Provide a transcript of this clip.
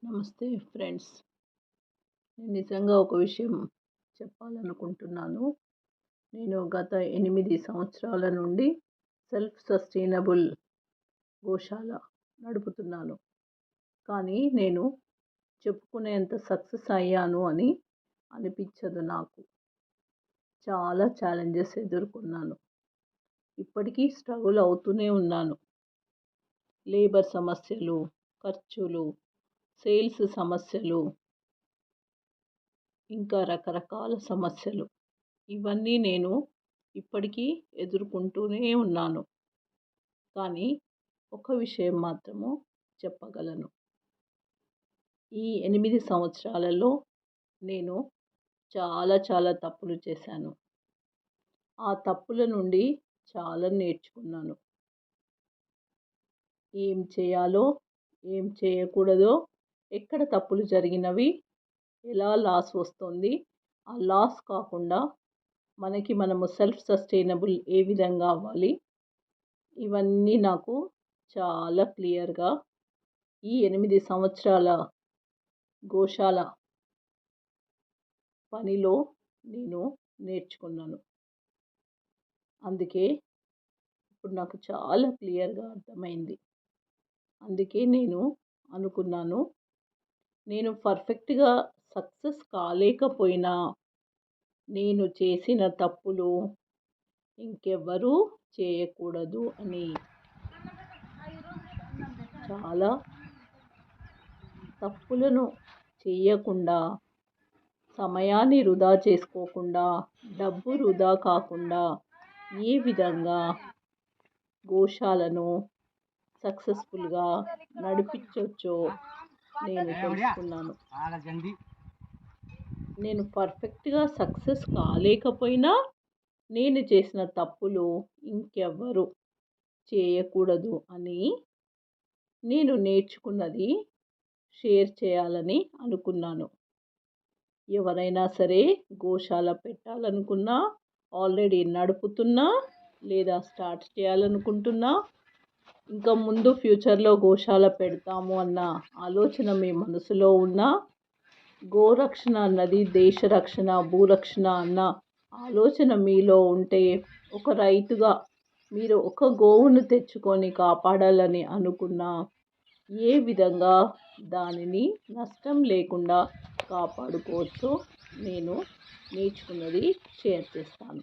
నమస్తే ఫ్రెండ్స్. నేను నిజంగా ఒక విషయం చెప్పాలనుకుంటున్నాను. నేను గత 8 సంవత్సరాల నుండి సెల్ఫ్ సస్టైనబుల్ గోశాల నడుపుతున్నాను. కానీ నేను చెప్పుకునేంత సక్సెస్ అయ్యాను అని అనిపించదు నాకు. చాలా ఛాలెంజెస్ ఎదుర్కొన్నాను. ఇప్పటికీ స్ట్రగుల్ అవుతూనే ఉన్నాను. లేబర్ సమస్యలు, ఖర్చులు, సేల్స్ సమస్యలు, ఇంకా రకరకాల సమస్యలు. ఇవన్నీ నేను ఇప్పటికీ ఎదుర్కొంటూనే ఉన్నాను. కానీ ఒక విషయం మాత్రము చెప్పగలను. ఈ 8 సంవత్సరాలలో నేను చాలా తప్పులు చేశాను. ఆ తప్పుల నుండి చాలా నేర్చుకున్నాను. ఏం చేయాలో, ఏం చేయకూడదో, ఎక్కడ తప్పులు జరిగినవి, ఎలా లాస్ వస్తుంది, ఆ లాస్ కాకుండా మనము సెల్ఫ్ సస్టైనబుల్ ఏ విధంగా అవ్వాలి, ఇవన్నీ నాకు చాలా క్లియర్గా ఈ 8 సంవత్సరాల గోశాల పనిలో నేను నేర్చుకున్నాను. అందుకే ఇప్పుడు నాకు చాలా క్లియర్గా అర్థమైంది. అందుకే నేను అనుకున్నాను, నేను పర్ఫెక్ట్గా సక్సెస్ కాలేకపోయినా నేను చేసిన తప్పులు ఇంకెవ్వరూ చేయకూడదు అని. చాలా తప్పులను చేయకుండా, సమయాన్ని వృధా చేసుకోకుండా, డబ్బు వృధా కాకుండా ఏ విధంగా గోశాలను సక్సెస్ఫుల్గా నడిపించవచ్చో నేను తెలుసుకున్నాను. నేను పర్ఫెక్ట్గా సక్సెస్ కాలేకపోయినా నేను చేసిన తప్పులు ఇంకెవ్వరు చేయకూడదు అని నేను నేర్చుకున్నది షేర్ చేయాలని అనుకున్నాను. ఎవరైనా సరే గోశాల పెట్టాలనుకున్నా, ఆల్రెడీ నడుపుతున్నా, లేదా స్టార్ట్ చేయాలనుకుంటున్నా, ఇంకా ముందు ఫ్యూచర్లో గోశాల పెడతాము అన్న ఆలోచన మీ మనసులో ఉన్నా, గోరక్షణ అన్నది దేశ రక్షణ, భూరక్షణ అన్న ఆలోచన మీలో ఉంటే, ఒక రైతుగా మీరు ఒక గోవును తెచ్చుకొని కాపాడాలని అనుకున్నా, ఏ విధంగా దానిని నష్టం లేకుండా కాపాడుకోవచ్చో నేను నేర్చుకున్నది షేర్ చేస్తాను.